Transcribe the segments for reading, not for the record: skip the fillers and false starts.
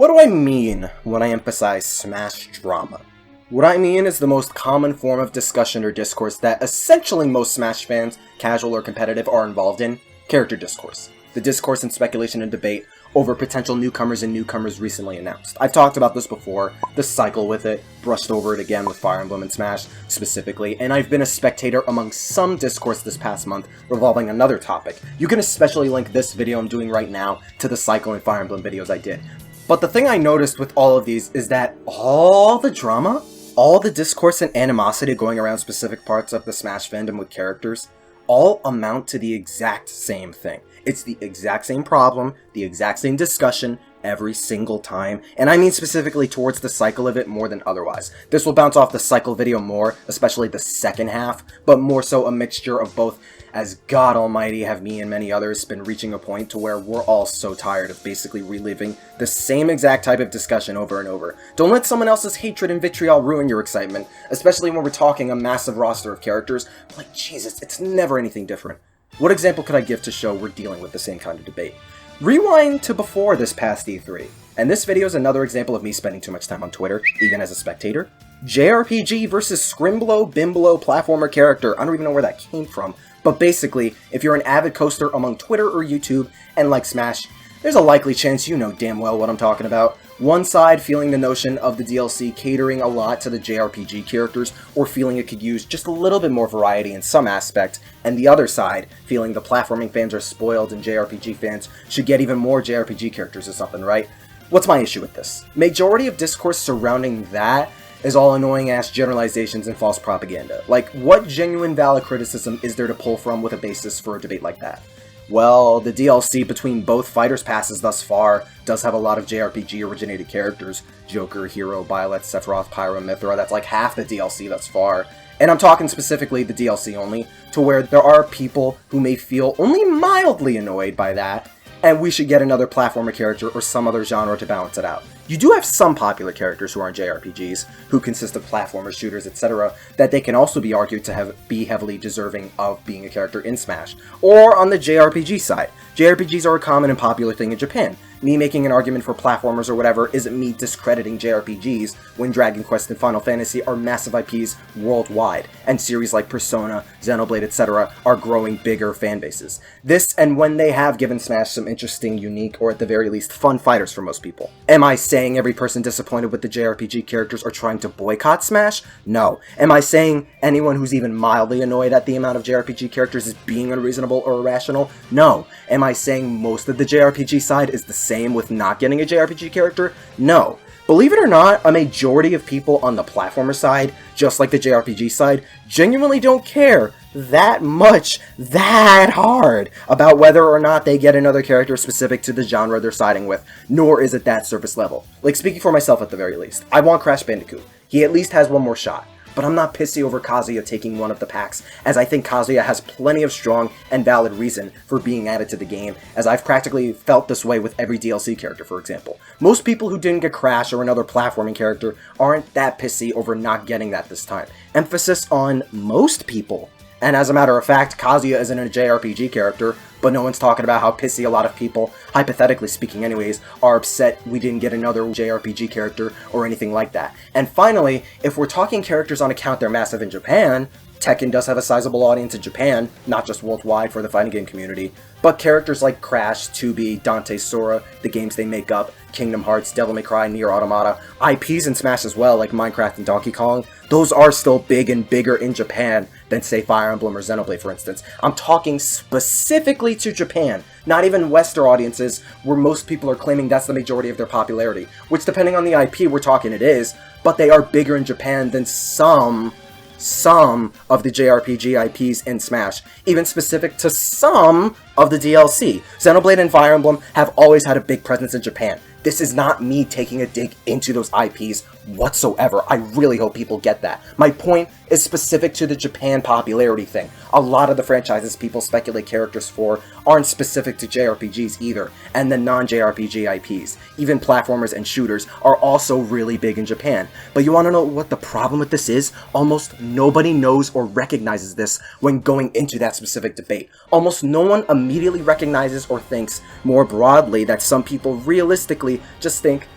What do I mean when I emphasize Smash drama? What I mean is the most common form of discussion or discourse that essentially most Smash fans, casual or competitive, are involved in: character discourse. The discourse and speculation and debate over potential newcomers and newcomers recently announced. I've talked about this before, the cycle with it, brushed over it again with Fire Emblem and Smash specifically, and I've been a spectator among some discourse this past month revolving another topic. You can especially link this video I'm doing right now to the cycle and Fire Emblem videos I did. But the thing I noticed with all of these is that all the drama, all the discourse and animosity going around specific parts of the Smash fandom with characters, all amount to the exact same thing. It's the exact same problem, the exact same discussion, every single time, and I mean specifically towards the cycle of it more than otherwise. This will bounce off the cycle video more, especially the second half, but more so a mixture of both, as God Almighty have me and many others been reaching a point to where we're all so tired of basically reliving the same exact type of discussion over and over. Don't let someone else's hatred and vitriol ruin your excitement, especially when we're talking a massive roster of characters. Like, Jesus, it's never anything different. What example could I give to show we're dealing with the same kind of debate? Rewind to before this past E3, and this video is another example of me spending too much time on Twitter, even as a spectator. JRPG versus Scrimblo Bimblo platformer character. I don't even know where that came from, but basically, if you're an avid coaster among Twitter or YouTube and like Smash, there's a likely chance you know damn well what I'm talking about. One side feeling the notion of the DLC catering a lot to the JRPG characters, or feeling it could use just a little bit more variety in some aspect, and the other side feeling the platforming fans are spoiled and JRPG fans should get even more JRPG characters or something, right? What's my issue with this? Majority of discourse surrounding that is all annoying-ass generalizations and false propaganda. Like, what genuine valid criticism is there to pull from with a basis for a debate like that? Well, the DLC between both Fighters Passes thus far does have a lot of JRPG-originated characters. Joker, Hero, Byleth, Sephiroth, Pyro, Mythra. That's like half the DLC thus far. And I'm talking specifically the DLC only, to where there are people who may feel only mildly annoyed by that, and we should get another platformer character or some other genre to balance it out. You do have some popular characters who aren't JRPGs, who consist of platformers, shooters, etc., that they can also be argued to be heavily deserving of being a character in Smash. Or on the JRPG side, JRPGs are a common and popular thing in Japan. Me making an argument for platformers or whatever isn't me discrediting JRPGs when Dragon Quest and Final Fantasy are massive IPs worldwide, and series like Persona, Xenoblade, etc. are growing bigger fan bases. This and when they have given Smash some interesting, unique, or at the very least fun fighters for most people. Am I saying every person disappointed with the JRPG characters are trying to boycott Smash? No. Am I saying anyone who's even mildly annoyed at the amount of JRPG characters is being unreasonable or irrational? No. Am I saying most of the JRPG side is the same with not getting a JRPG character? No. Believe it or not, a majority of people on the platformer side, just like the JRPG side, genuinely don't care that much, that hard, about whether or not they get another character specific to the genre they're siding with, nor is it that surface level. Like, speaking for myself at the very least, I want Crash Bandicoot. He at least has one more shot. But I'm not pissy over Kazuya taking one of the packs, as I think Kazuya has plenty of strong and valid reason for being added to the game, as I've practically felt this way with every DLC character, for example. Most people who didn't get Crash or another platforming character aren't that pissy over not getting that this time. Emphasis on most people. And as a matter of fact, Kazuya isn't a JRPG character, but no one's talking about how pissy a lot of people, hypothetically speaking anyways, are upset we didn't get another JRPG character or anything like that. And finally, if we're talking characters on account they're massive in Japan, Tekken does have a sizable audience in Japan, not just worldwide for the fighting game community, but characters like Crash, 2B, Dante, Sora, the games they make up, Kingdom Hearts, Devil May Cry, Nier Automata, IPs in Smash as well, like Minecraft and Donkey Kong, those are still big and bigger in Japan than, say, Fire Emblem or Xenoblade, for instance. I'm talking specifically to Japan, not even Western audiences, where most people are claiming that's the majority of their popularity, which, depending on the IP we're talking, it is, but they are bigger in Japan than some of the JRPG IPs in Smash, even specific to some of the DLC. Xenoblade and Fire Emblem have always had a big presence in Japan. This is not me taking a dig into those IPs whatsoever. I really hope people get that. My point is specific to the Japan popularity thing. A lot of the franchises people speculate characters for aren't specific to JRPGs either, and the non-JRPG IPs, even platformers and shooters, are also really big in Japan. But you want to know what the problem with this is? Almost nobody knows or recognizes this when going into that specific debate. Almost no one immediately recognizes or thinks more broadly that some people realistically just think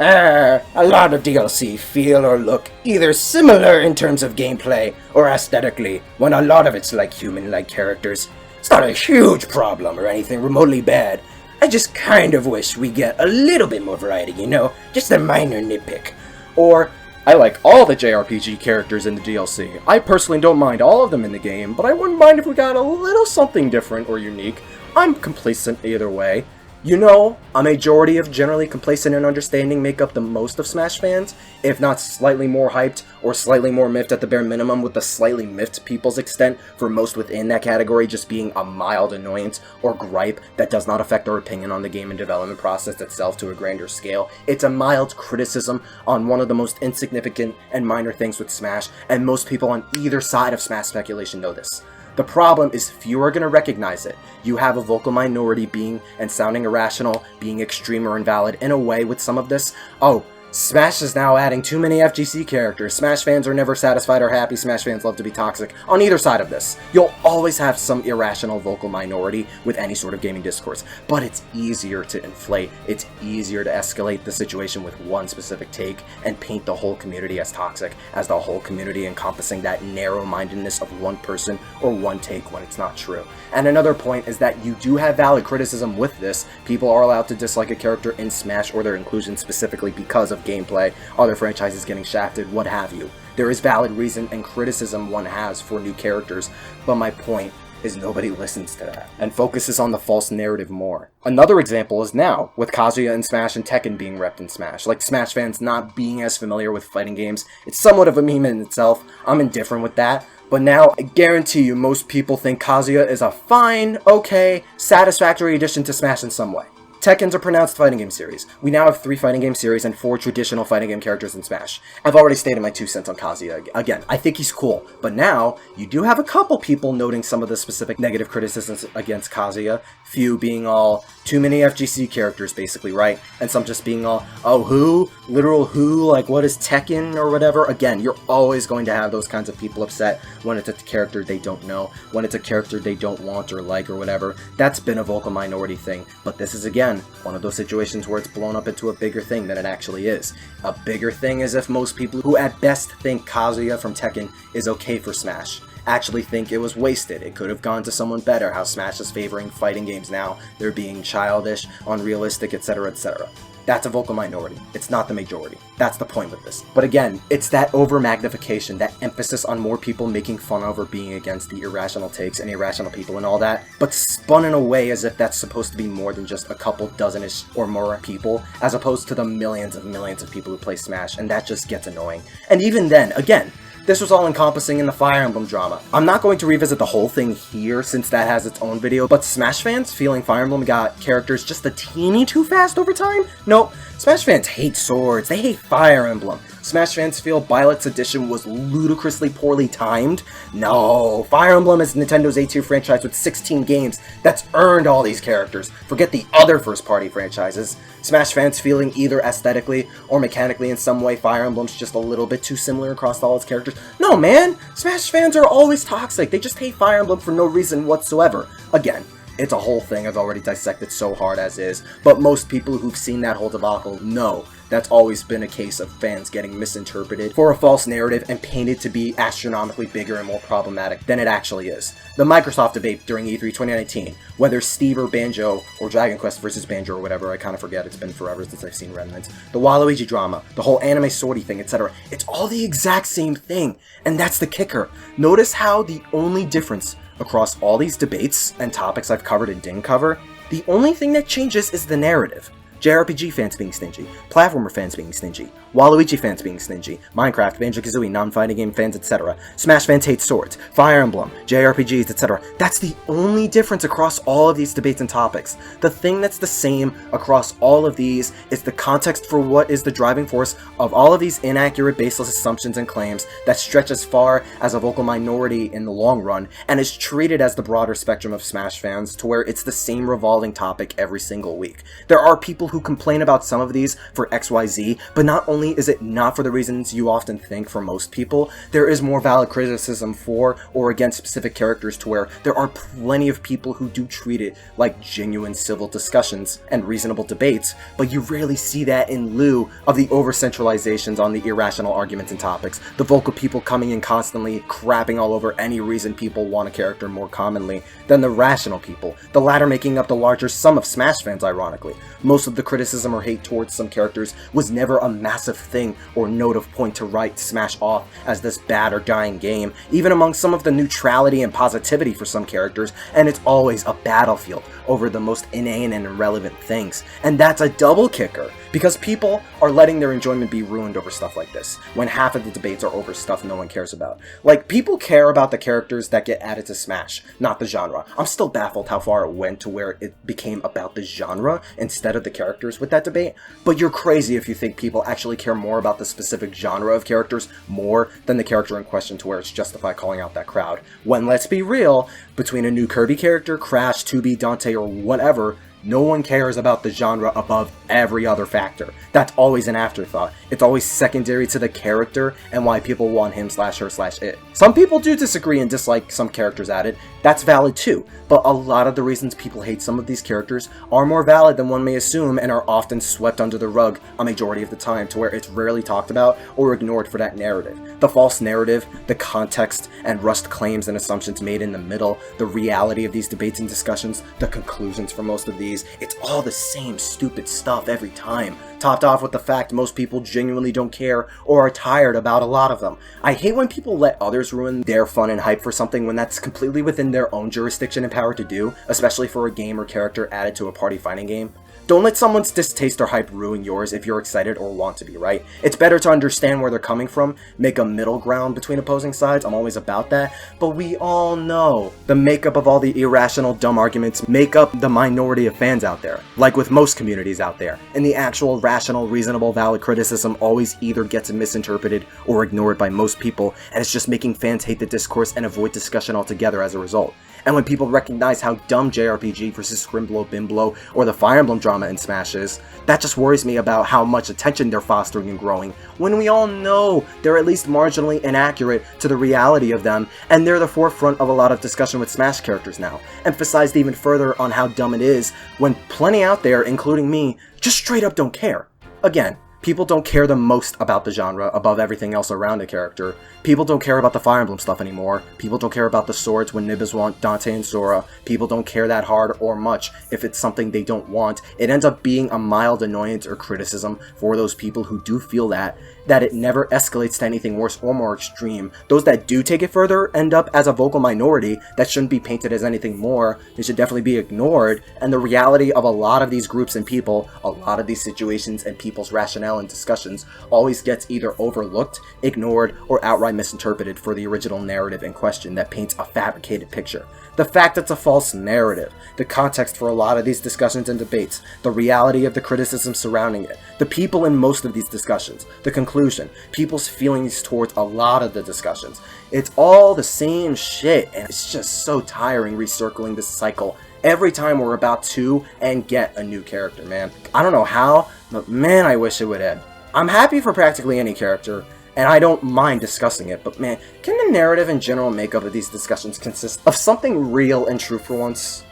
A lot of DLC feel or look either similar in terms of gameplay or aesthetically, when a lot of it's like human-like characters. It's not a huge problem or anything remotely bad. I just kind of wish we get a little bit more variety, you know? Just a minor nitpick. Or, I like all the JRPG characters in the DLC. I personally don't mind all of them in the game, but I wouldn't mind if we got a little something different or unique. I'm complacent either way. You know, a majority of generally complacent and understanding make up the most of Smash fans, if not slightly more hyped or slightly more miffed at the bare minimum, with the slightly miffed people's extent for most within that category just being a mild annoyance or gripe that does not affect our opinion on the game and development process itself to a grander scale. It's a mild criticism on one of the most insignificant and minor things with Smash, and most people on either side of Smash speculation know this. The problem is few are going to recognize it. You have a vocal minority being and sounding irrational, being extreme or invalid in a way with some of this. Oh, Smash is now adding too many FGC characters. Smash fans are never satisfied or happy. Smash fans love to be toxic. On either side of this, you'll always have some irrational vocal minority with any sort of gaming discourse. But it's easier to inflate. It's easier to escalate the situation with one specific take and paint the whole community as toxic, as the whole community encompassing that narrow-mindedness of one person or one take when it's not true. And another point is that you do have valid criticism with this. People are allowed to dislike a character in Smash or their inclusion specifically because of gameplay, other franchises getting shafted, what have you. There is valid reason and criticism one has for new characters, but my point is nobody listens to that and focuses on the false narrative more. Another example is now, with Kazuya in Smash and Tekken being repped in Smash. Like Smash fans not being as familiar with fighting games, it's somewhat of a meme in itself. I'm indifferent with that. But now, I guarantee you most people think Kazuya is a fine, okay, satisfactory addition to Smash in some way. Tekken's a pronounced fighting game series. We now have 3 fighting game series and 4 traditional fighting game characters in Smash. I've already stated my 2 cents on Kazuya. Again, I think he's cool. But now, you do have a couple people noting some of the specific negative criticisms against Kazuya. Few being all, too many FGC characters basically, right? And some just being all, oh who? Literal who? Like what is Tekken or whatever? Again, you're always going to have those kinds of people upset when it's a character they don't know, when it's a character they don't want or like or whatever. That's been a vocal minority thing. But this is again, one of those situations where it's blown up into a bigger thing than it actually is. A bigger thing is if most people who at best think Kazuya from Tekken is okay for Smash actually think it was wasted. It could have gone to someone better. How Smash is favoring fighting games now. They're being childish, unrealistic, etc., etc. That's a vocal minority. It's not the majority. That's the point with this. But again, it's that over-magnification, that emphasis on more people making fun of or being against the irrational takes and irrational people and all that, but spun in a way as if that's supposed to be more than just a couple dozen-ish or more people, as opposed to the millions of people who play Smash, and that just gets annoying. And even then, again, this was all encompassing in the Fire Emblem drama. I'm not going to revisit the whole thing here since that has its own video, but Smash fans feeling Fire Emblem got characters just a teeny too fast over time? Nope. Smash fans hate swords, they hate Fire Emblem. Smash fans feel Byleth's edition was ludicrously poorly timed? No, Fire Emblem is Nintendo's A-tier franchise with 16 games that's earned all these characters. Forget the other first-party franchises. Smash fans feeling either aesthetically or mechanically in some way Fire Emblem's just a little bit too similar across all its characters. No man, Smash fans are always toxic, they just hate Fire Emblem for no reason whatsoever. Again, it's a whole thing I've already dissected so hard as is, but most people who've seen that whole debacle know that's always been a case of fans getting misinterpreted for a false narrative and painted to be astronomically bigger and more problematic than it actually is. The Microsoft debate during E3 2019, whether Steve or Banjo, or Dragon Quest versus Banjo or whatever, I kind of forget, it's been forever since I've seen remnants, the Waluigi drama, the whole anime swordy thing, etc. It's all the exact same thing, and that's the kicker. Notice how the only difference across all these debates and topics I've covered and didn't cover, the only thing that changes is the narrative. JRPG fans being stingy, platformer fans being stingy, Waluigi fans being stingy, Minecraft, Banjo-Kazooie, non-fighting game fans, etc. Smash fans hate swords, Fire Emblem, JRPGs, etc. That's the only difference across all of these debates and topics. The thing that's the same across all of these is the context for what is the driving force of all of these inaccurate, baseless assumptions and claims that stretch as far as a vocal minority in the long run, and is treated as the broader spectrum of Smash fans to where it's the same revolving topic every single week. There are people who complain about some of these for XYZ, but not only is it not for the reasons you often think for most people, there is more valid criticism for or against specific characters to where there are plenty of people who do treat it like genuine civil discussions and reasonable debates, but you rarely see that in lieu of the over-centralizations on the irrational arguments and topics, the vocal people coming in constantly crapping all over any reason people want a character more commonly than the rational people, the latter making up the larger sum of Smash fans ironically. Most of the criticism or hate towards some characters was never a massive thing or note of point to write Smash off as this bad or dying game, even among some of the neutrality and positivity for some characters, and it's always a battlefield over the most inane and irrelevant things. And that's a double kicker, because people are letting their enjoyment be ruined over stuff like this, when half of the debates are over stuff no one cares about. Like, people care about the characters that get added to Smash, not the genre. I'm still baffled how far it went to where it became about the genre instead of the characters with that debate, but you're crazy if you think people actually care more about the specific genre of characters more than the character in question to where it's justified calling out that crowd. When, let's be real, between a new Kirby character, Crash, 2B, Dante, or whatever, no one cares about the genre above every other factor. That's always an afterthought. It's always secondary to the character and why people want him/her/it. Some people do disagree and dislike some characters added. That's valid too, but a lot of the reasons people hate some of these characters are more valid than one may assume and are often swept under the rug a majority of the time to where it's rarely talked about or ignored for that narrative. The false narrative, the context and rust claims and assumptions made in the middle, the reality of these debates and discussions, the conclusions for most of these, it's all the same stupid stuff every time, topped off with the fact most people genuinely don't care or are tired about a lot of them. I hate when people let others ruin their fun and hype for something when that's completely within their own jurisdiction and power to do, especially for a game or character added to a party fighting game. Don't let someone's distaste or hype ruin yours if you're excited or want to be, right? It's better to understand where they're coming from, make a middle ground between opposing sides, I'm always about that, but we all know the makeup of all the irrational, dumb arguments make up the minority of fans out there, like with most communities out there, and the actual, rational, reasonable, valid criticism always either gets misinterpreted or ignored by most people, and it's just making fans hate the discourse and avoid discussion altogether as a result. And when people recognize how dumb JRPG versus Scrimblo Bimblo or the Fire Emblem drama in Smash is, that just worries me about how much attention they're fostering and growing, when we all know they're at least marginally inaccurate to the reality of them, and they're the forefront of a lot of discussion with Smash characters now, emphasized even further on how dumb it is, when plenty out there, including me, just straight up don't care. Again, people don't care the most about the genre above everything else around a character. People don't care about the Fire Emblem stuff anymore. People don't care about the swords when Nibbles want Dante and Sora. People don't care that hard or much if it's something they don't want. It ends up being a mild annoyance or criticism for those people who do feel that it never escalates to anything worse or more extreme. Those that do take it further end up as a vocal minority that shouldn't be painted as anything more. They should definitely be ignored, and the reality of a lot of these groups and people, a lot of these situations and people's rationale and discussions always gets either overlooked, ignored, or outright misinterpreted for the original narrative in question that paints a fabricated picture. The fact it's a false narrative, the context for a lot of these discussions and debates, the reality of the criticism surrounding it, the people in most of these discussions, the conclusion, people's feelings towards a lot of the discussions. It's all the same shit, and it's just so tiring recircling this cycle every time we're about to and get a new character, man. I don't know how, but man, I wish it would end. I'm happy for practically any character, and I don't mind discussing it, but man, can the narrative and general makeup of these discussions consist of something real and true for once?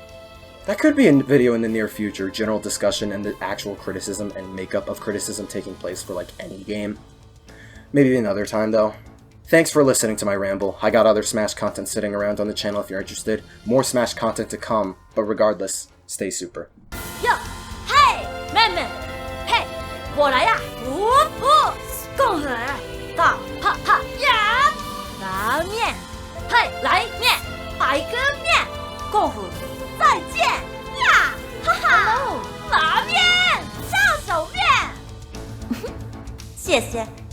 That could be a video in the near future, general discussion and the actual criticism and makeup of criticism taking place for like any game. Maybe another time though. Thanks for listening to my ramble. I got other Smash content sitting around on the channel if you're interested. More Smash content to come, but regardless, stay super. Yo, hey, 妹妹，嘿，我来呀！共和大哈哈呀！拉面，嘿，来面，白哥面，共和再见呀！哈哈，拉面，上手面，谢谢。